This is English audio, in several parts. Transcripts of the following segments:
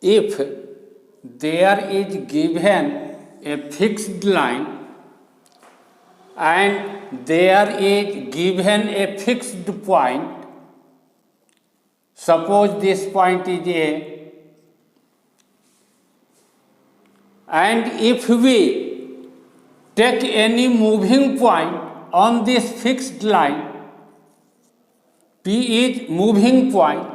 if there is given a fixed line and there is given a fixed point, suppose this point is A, and if we take any moving point on this fixed line, P is moving point,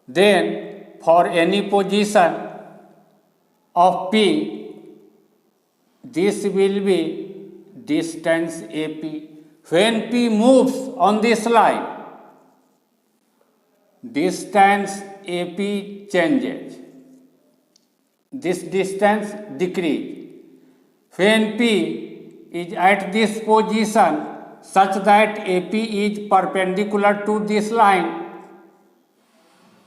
then for any position of P, this will be distance AP. When P moves on this line, distance AP changes. This distance decreases. When P is at this position such that AP is perpendicular to this line,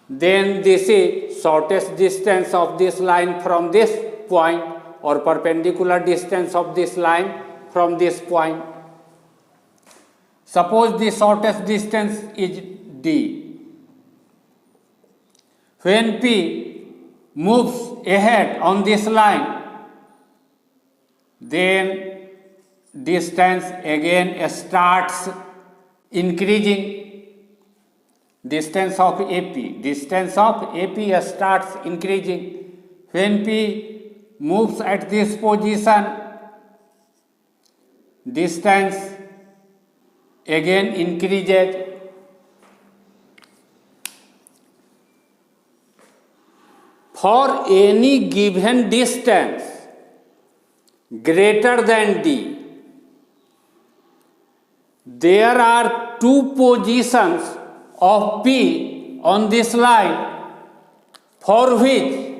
then this is shortest distance of this line from this point, or perpendicular distance of this line from this point. Suppose the shortest distance is D. When P moves ahead on this line, then distance again starts increasing. Distance of AP starts increasing. When P moves at this position, distance again increases. For any given distance greater than D, there are two positions of P on this line for which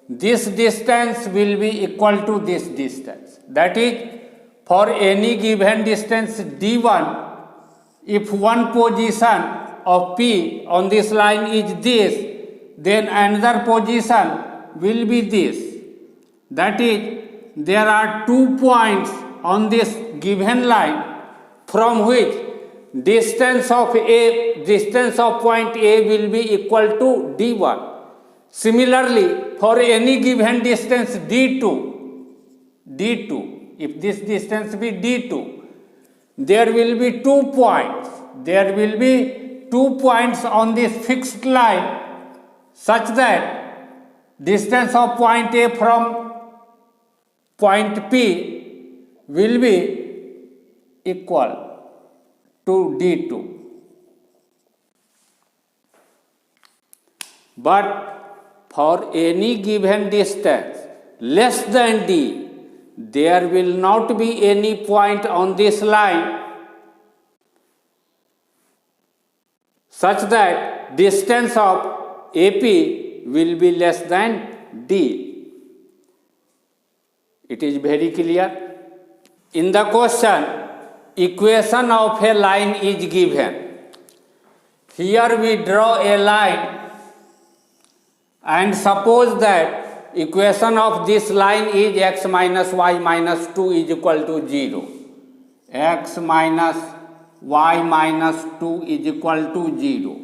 this distance will be equal to this distance. That is, for any given distance D1, if one position of P on this line is this, then another position will be this. That is, there are 2 points on this given line from which distance of point A will be equal to D1. Similarly, for any given distance D2, if this distance be D2, there will be 2 points. There will be 2 points on this fixed line such that distance of point A from point P will be equal to D2. But for any given distance less than D, there will not be any point on this line such that distance of AP will be less than D. It is very clear. In the question, equation of a line is given. Here we draw a line and suppose that equation of this line is x minus y minus 2 is equal to 0. X minus y minus 2 is equal to 0.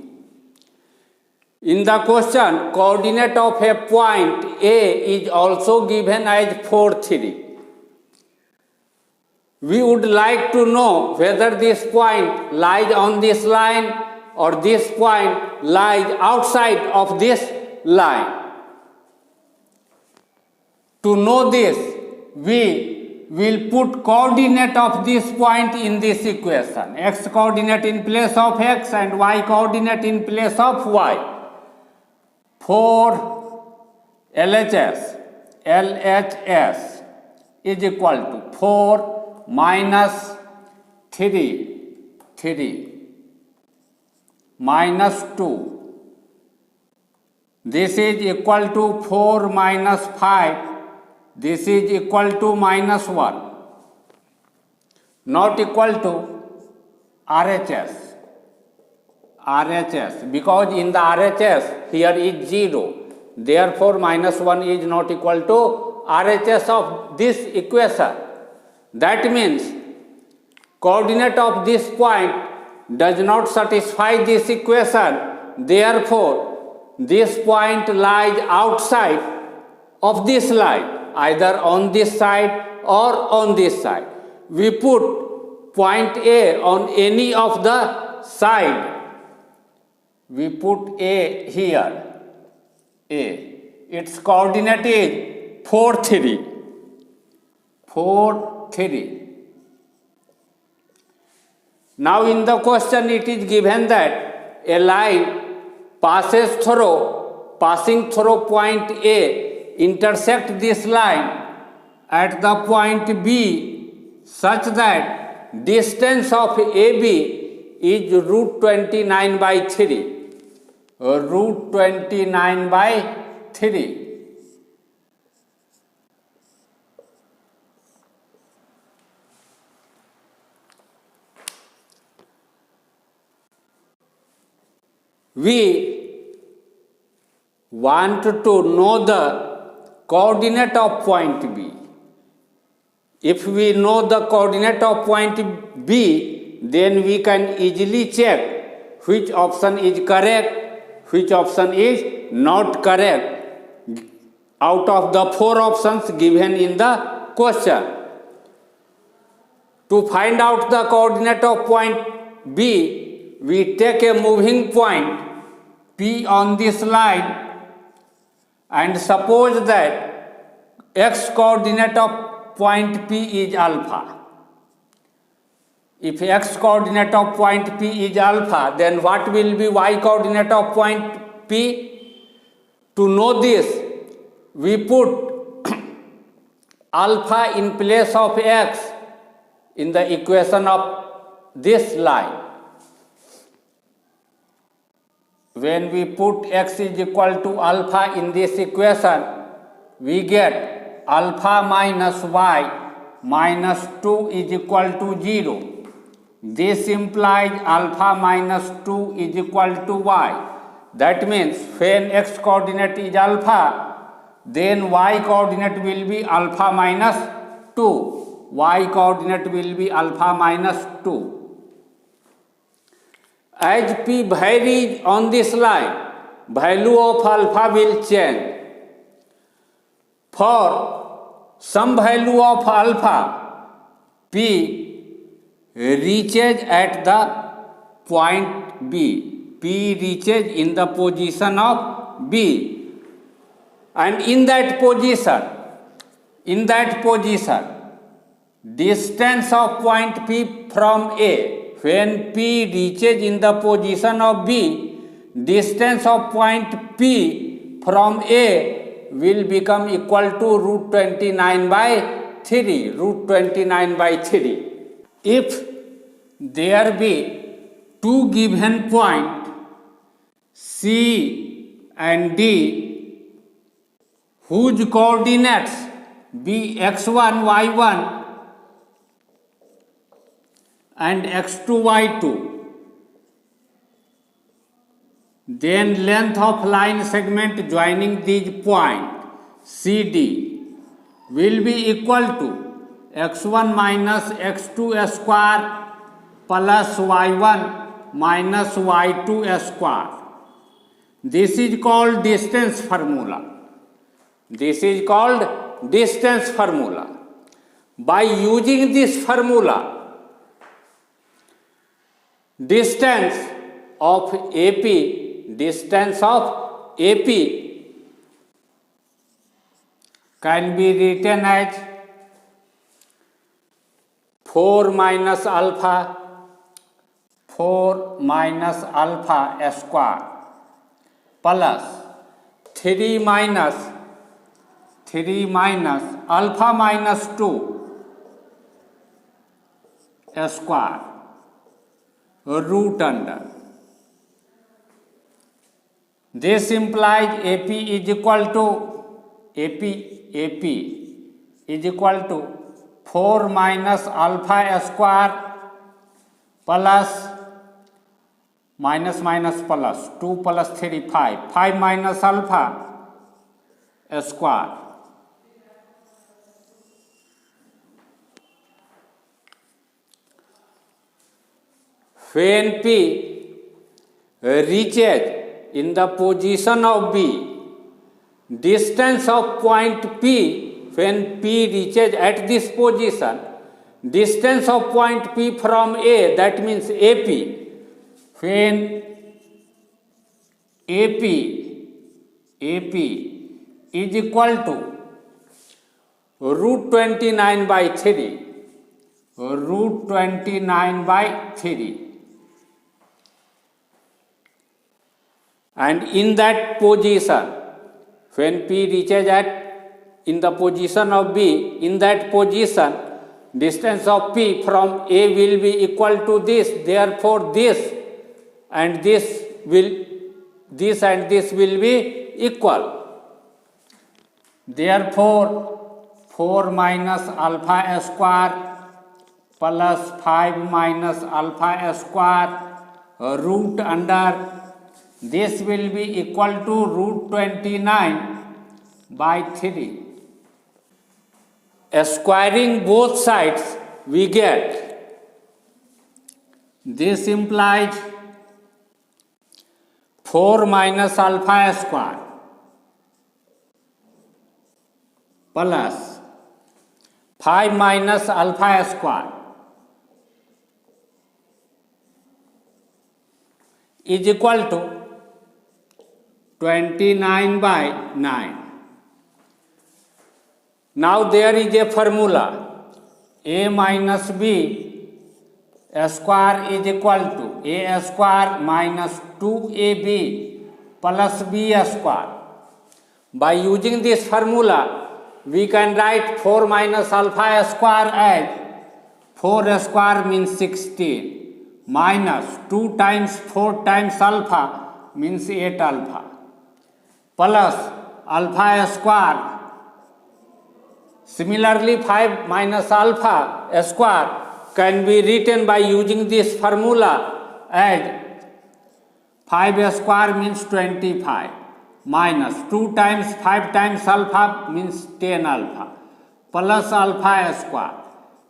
In the question, coordinate of a point A is also given as 4, 3. We would like to know whether this point lies on this line or this point lies outside of this line. To know this, we will put coordinate of this point in this equation. X coordinate in place of x and y coordinate in place of y. 4 LHS is equal to 4 minus 3 minus 2. This is equal to 4 minus 5. This is equal to minus 1. Not equal to RHS. Because in the RHS here is 0. Therefore, minus 1 is not equal to RHS of this equation. That means coordinate of this point does not satisfy this equation. Therefore, this point lies outside of this line, either on this side or on this side. We put point A on any of the side. We put A here, A. Its coordinate is 4, 3. 4, 3. Now in the question it is given that a line passing through point A, intersect this line at the point B such that distance of AB is root 29 by 3. Root 29 by 3. We want to know the coordinate of point B. If we know the coordinate of point B, then we can easily check which option is correct, which option is not correct out of the 4 options given in the question. To find out the coordinate of point B, we take a moving point P on this line and suppose that x coordinate of point P is alpha. If x coordinate of point P is alpha, then what will be y coordinate of point P? To know this, we put alpha in place of x in the equation of this line. When we put x is equal to alpha in this equation, we get alpha minus y minus 2 is equal to 0. This implies alpha minus 2 is equal to y. That means when x coordinate is alpha, then y coordinate will be alpha minus 2. Y coordinate will be alpha minus 2. As P varies on this line, value of alpha will change. For some value of alpha, P reaches at the point B. P reaches in the position of B. And in that position, distance of point P from A. When P reaches in the position of B, distance of point P from A will become equal to root 29 by 3. Root 29 by 3. If there be two given points C and D whose coordinates be x1, y1 and x2, y2, then length of line segment joining these points CD will be equal to x1 minus x2 square plus y1 minus y2 square. This is called distance formula. This is called distance formula. By using this formula, distance of AP can be written as 4 minus alpha square plus 3 minus alpha minus 2 square root under. This implies AP is equal to 4 minus alpha square plus minus plus 2 plus 3 5 minus alpha square. When P reaches in the position of B, distance of point P when P reaches at this position, distance of point P from A, that means AP, when AP is equal to root 29 by 3, root 29 by 3. And in that position, when P reaches in the position of B, in that position, distance of P from A will be equal to this. Therefore, this and this will be equal. Therefore, 4 minus alpha square plus 5 minus alpha square root under this will be equal to root 29 by 3. Squaring both sides, we get, this implies 4 minus alpha square plus 5 minus alpha square is equal to 29 by 9. Now there is a formula, A minus B square is equal to A square minus 2AB plus B square. By using this formula, we can write 4 minus alpha square as 4 square means 16 minus 2 times 4 times alpha means 8 alpha plus alpha square. Similarly, 5 minus alpha square can be written by using this formula as 5 square means 25 minus 2 times 5 times alpha means 10 alpha plus alpha square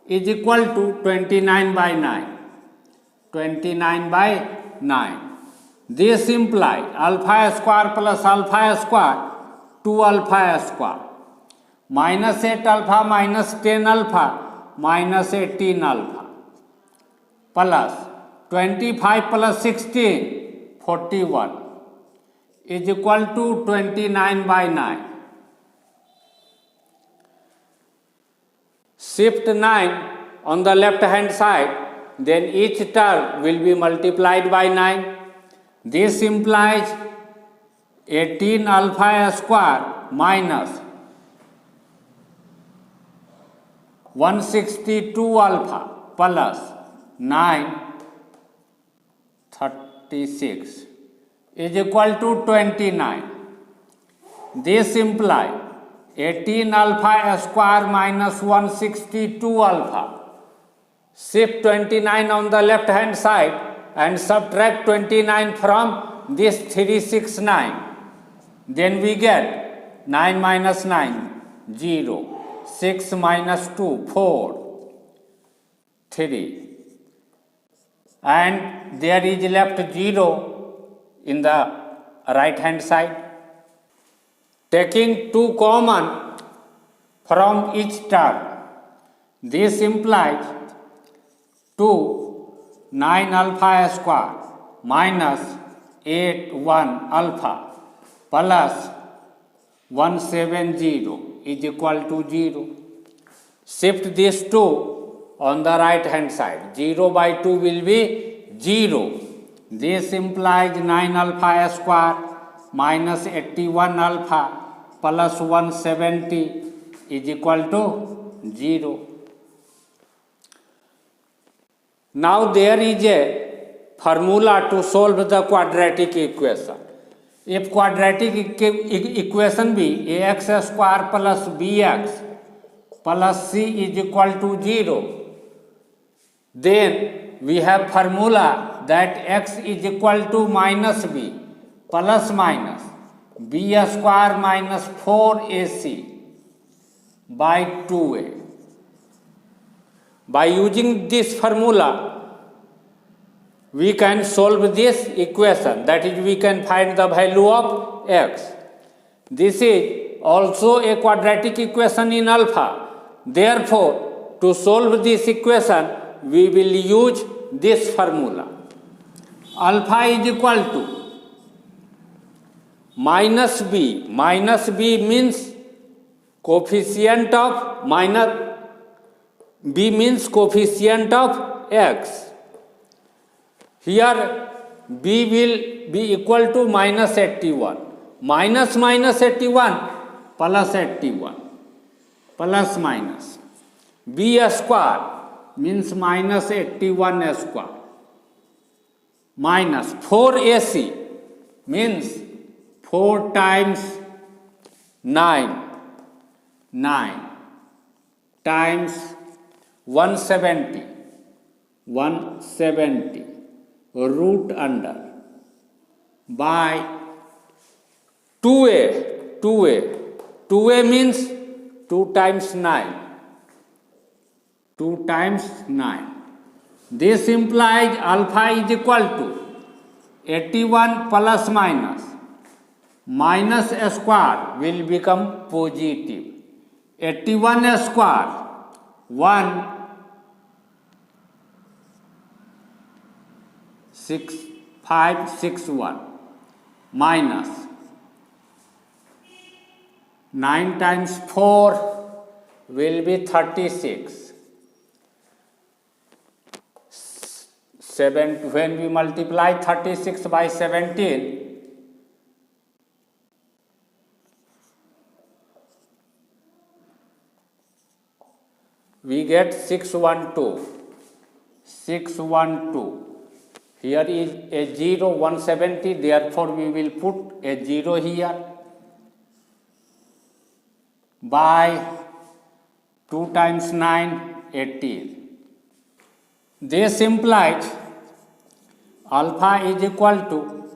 is equal to 29 by 9. 29 by 9. This implies alpha square plus alpha square 2 alpha square minus 8 alpha minus 10 alpha minus 18 alpha plus 25 plus 16 41 is equal to 29 by 9. Shift 9 on the left hand side, then each term will be multiplied by 9. This implies 18 alpha square minus 162 alpha plus 936 is equal to 29. This implies 18 alpha square minus 162 alpha. Shift 29 on the left hand side and subtract 29 from this 369. Then we get 9 minus 9, 0. 6 minus 2, 4, 3. And there is left 0 in the right hand side. Taking 2 common from each term, this implies 9 alpha square minus 8 1 alpha plus 170 is equal to 0. Shift this 2 on the right hand side. 0 by 2 will be 0. This implies 9 alpha square minus 81 alpha plus 170 is equal to 0. Now there is a formula to solve the quadratic equation. If quadratic equation be ax square plus bx plus c is equal to 0, then we have formula that x is equal to minus b plus minus b square minus 4ac by 2a. By using this formula, we can solve this equation, that is, we can find the value of x. This is also a quadratic equation in alpha. Therefore, to solve this equation, we will use this formula. Alpha is equal to minus b. Minus b means coefficient of b means coefficient of x. Here b will be equal to minus 81. Minus 81 plus 81 plus minus b square means minus 81 square minus 4ac means 4 times 9 times 170 root under by 2a means 2 times 9. This implies alpha is equal to 81 plus minus square will become positive. 81 square 16561 minus 9 times 4 will be 36. When we multiply 36 by 17, we get 612. Here is a 0, 170, therefore we will put a 0 here by 2 times 9, 18. This implies alpha is equal to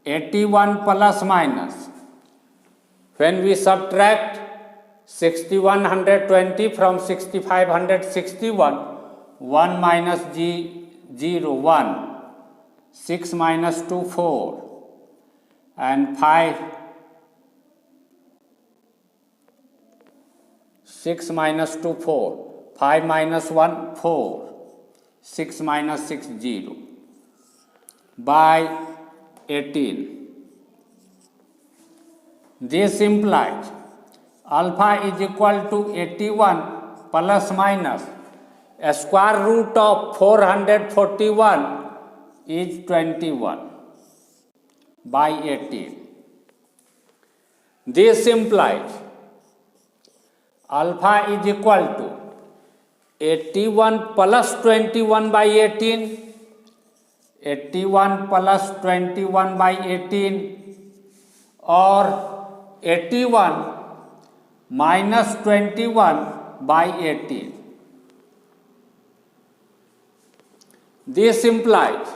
81 plus minus. When we subtract 6120 from 6561, 1 minus 0, 1. 6 minus 2, 4, and 5, 6 minus 2, 4, 5 minus 1, 4, 6 minus 6, 0, by 18. This implies alpha is equal to 81 plus minus a square root of 441 is 21 by 18. This implies alpha is equal to 81 plus 21 by 18, 81 plus 21 by 18, or 81 minus 21 by 18. This implies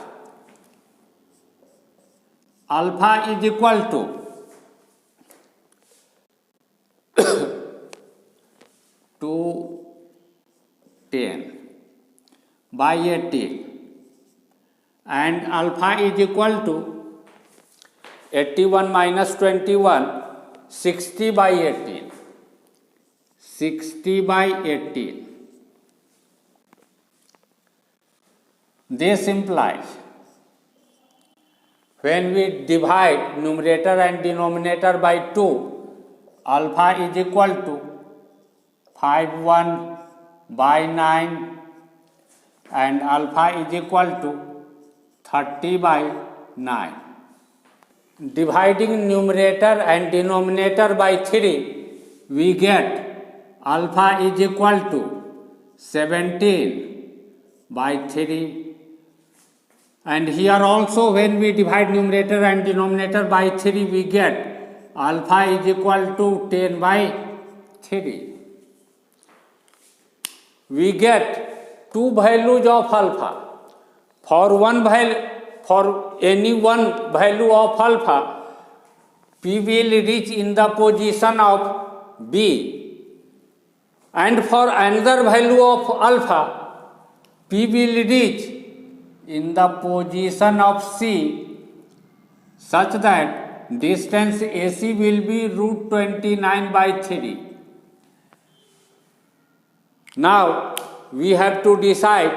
alpha is equal to 210 by 18, and alpha is equal to 81 minus 21, 60 by 18. 60 by 18. This implies when we divide numerator and denominator by 2, alpha is equal to 51 by 9 and alpha is equal to 30 by 9. Dividing numerator and denominator by 3, we get alpha is equal to 17 by 3. And here also when we divide numerator and denominator by 3, we get alpha is equal to 10 by 3. We get two values of alpha. For any one value of alpha, P will reach in the position of B. And for another value of alpha, P will reach in the position of C such that distance AC will be root 29 by 3. Now we have to decide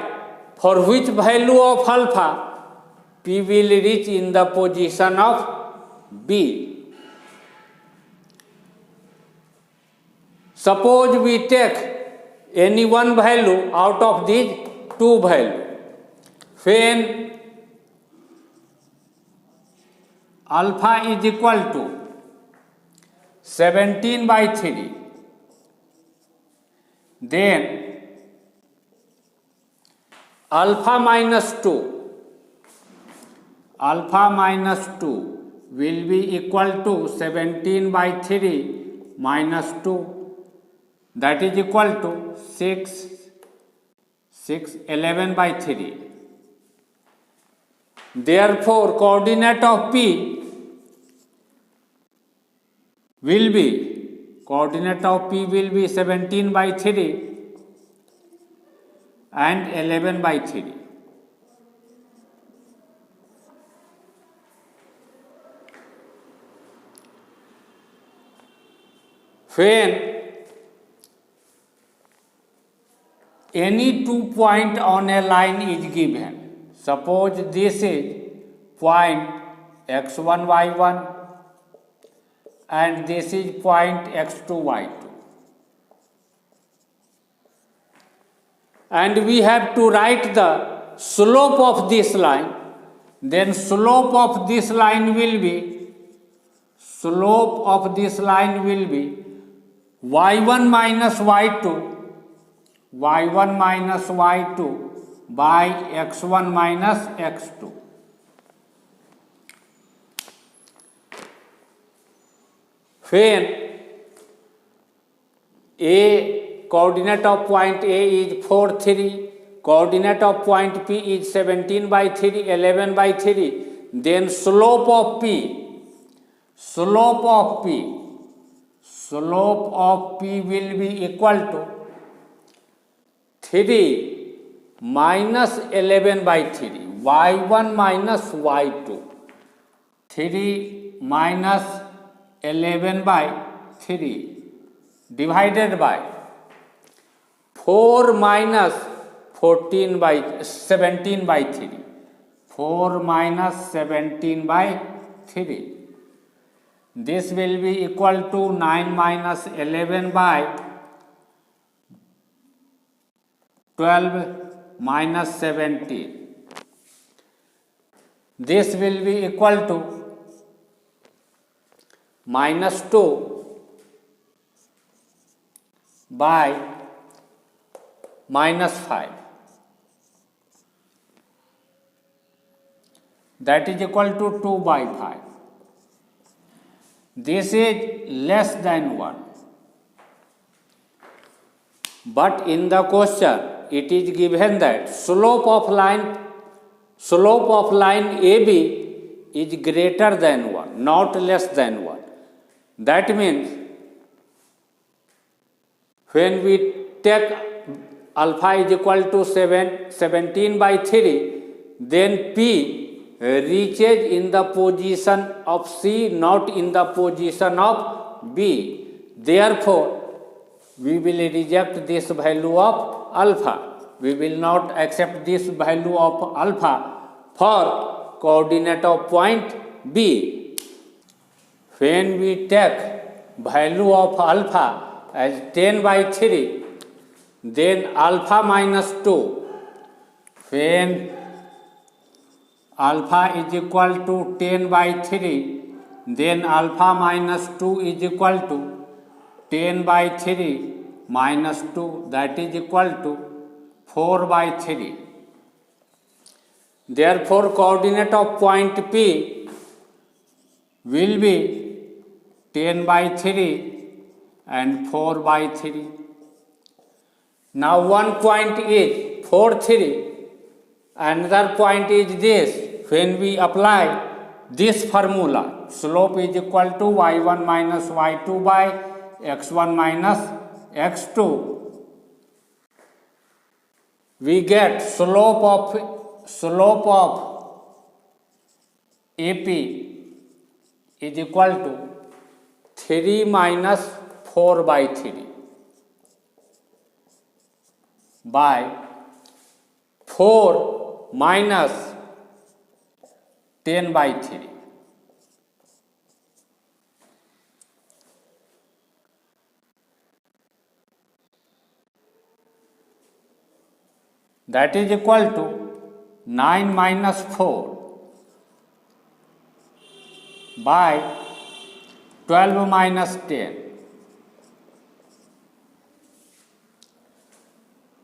for which value of alpha P will reach in the position of B. Suppose we take any one value out of these two values. When alpha is equal to 17 by 3, then alpha minus 2 will be equal to 17 by 3 minus 2, that is equal to 11 by 3. Therefore, coordinate of P will be 17 by 3 and 11 by 3. When any 2 point on a line is given, suppose this is point x1 y1 and this is point x2 y2, and we have to write the slope of this line, then slope of this line will be y1 minus y2 by x1 minus x2. When A coordinate of point A is 4, 3, coordinate of point P is 17 by 3, 11 by 3, then slope of P will be equal to 3 minus 11 by 3, y1 minus y2, 3 minus 11 by 3 divided by 4 minus 17 by 3, 4 minus 17 by 3. This will be equal to 9 minus 11 by 12 minus 17. This will be equal to minus 2 by minus 5. That is equal to 2 by 5. This is less than 1. But in the question, it is given that slope of line AB is greater than 1, not less than 1. That means when we take alpha is equal to 17 by 3, then P reaches in the position of C, not in the position of B. Therefore, we will reject this value of alpha. We will not accept this value of alpha for coordinate of point B. When we take value of alpha as 10 by 3, then alpha minus 2. When alpha is equal to 10 by 3, then alpha minus 2 is equal to 10 by 3 minus 2, that is equal to 4 by 3. Therefore, coordinate of point P will be 10 by 3 and 4 by 3. Now one point is 4, 3. Another point is this. When we apply this formula, slope is equal to y1 minus y2 by x1 minus x2. We get slope of slope of AP is equal to 3 minus 4 by 3 by 4 minus 10 by 3. That is equal to 9 minus 4 by 12 minus 10.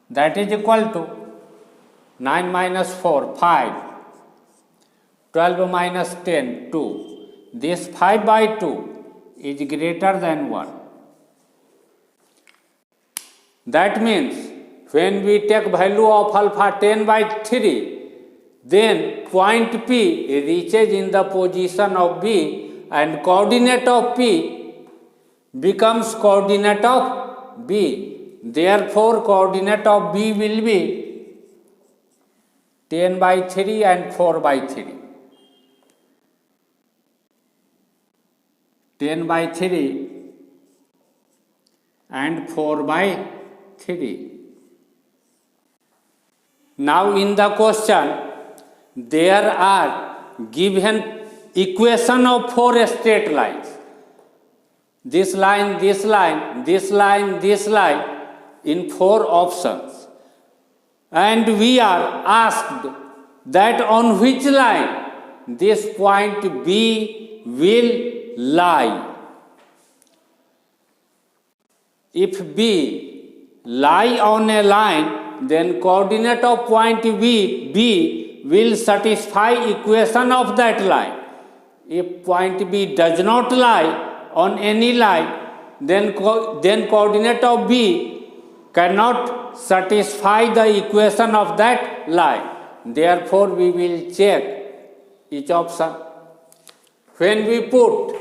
That is equal to 9 minus 4, 5. 12 minus 10, 2. This 5 by 2 is greater than 1. That means when we take value of alpha 10 by 3, then point P reaches in the position of B and coordinate of P becomes coordinate of B. Therefore, coordinate of B will be 10 by 3 and 4 by 3. 10 by 3 and 4 by 3. Now in the question, there are given equation of 4 straight lines. This line, this line, this line, this line in 4 options. And we are asked that on which line this point B will lie. If B lie on a line, then coordinate of point B will satisfy equation of that line. If point B does not lie on any line, then coordinate of B cannot satisfy the equation of that line. Therefore, we will check each option. When we put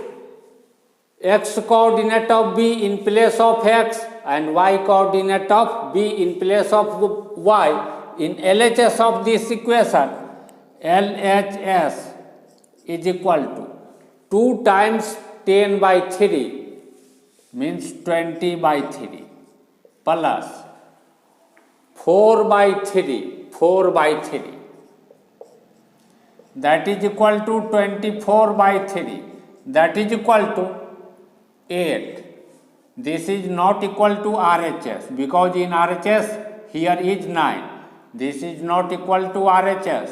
x coordinate of B in place of x and y coordinate of B in place of y in LHS of this equation, LHS is equal to 2 times 10 by 3 means 20 by 3 plus 4 by 3 that is equal to 24 by 3 that is equal to 8. This is not equal to RHS because in RHS here is 9. This is not equal to RHS.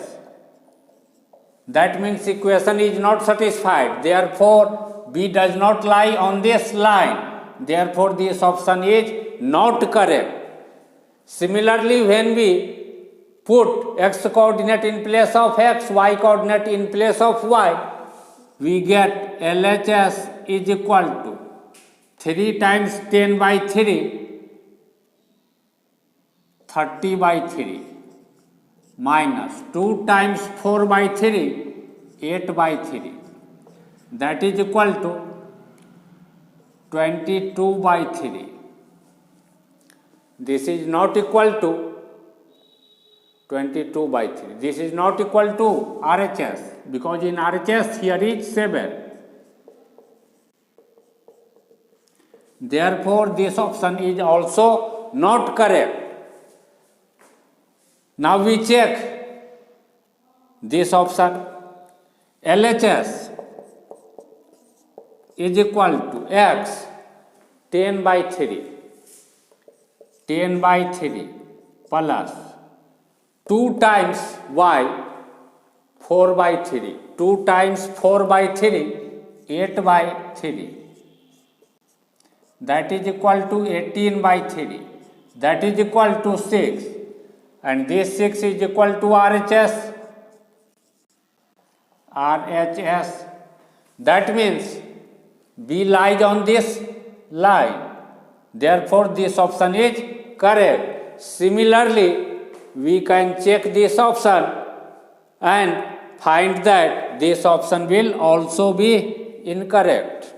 That means equation is not satisfied. Therefore, B does not lie on this line. Therefore, this option is not correct. Similarly, when we put x coordinate in place of x, y coordinate in place of y, we get LHS is equal to 3 times 10 by 3, 30 by 3, minus 2 times 4 by 3, 8 by 3. That is equal to 22 by 3. This is not equal to 22 by 3. This is not equal to RHS because in RHS here is 7. Therefore, this option is also not correct. Now we check this option. LHS is equal to x 10 by 3 plus 2 times y 4 by 3, 2 times 4 by 3, 8 by 3. That is equal to 18 by 3. That is equal to 6. And this 6 is equal to RHS. That means B lies on this line. Therefore, this option is correct. Similarly, we can check this option and find that this option will also be incorrect.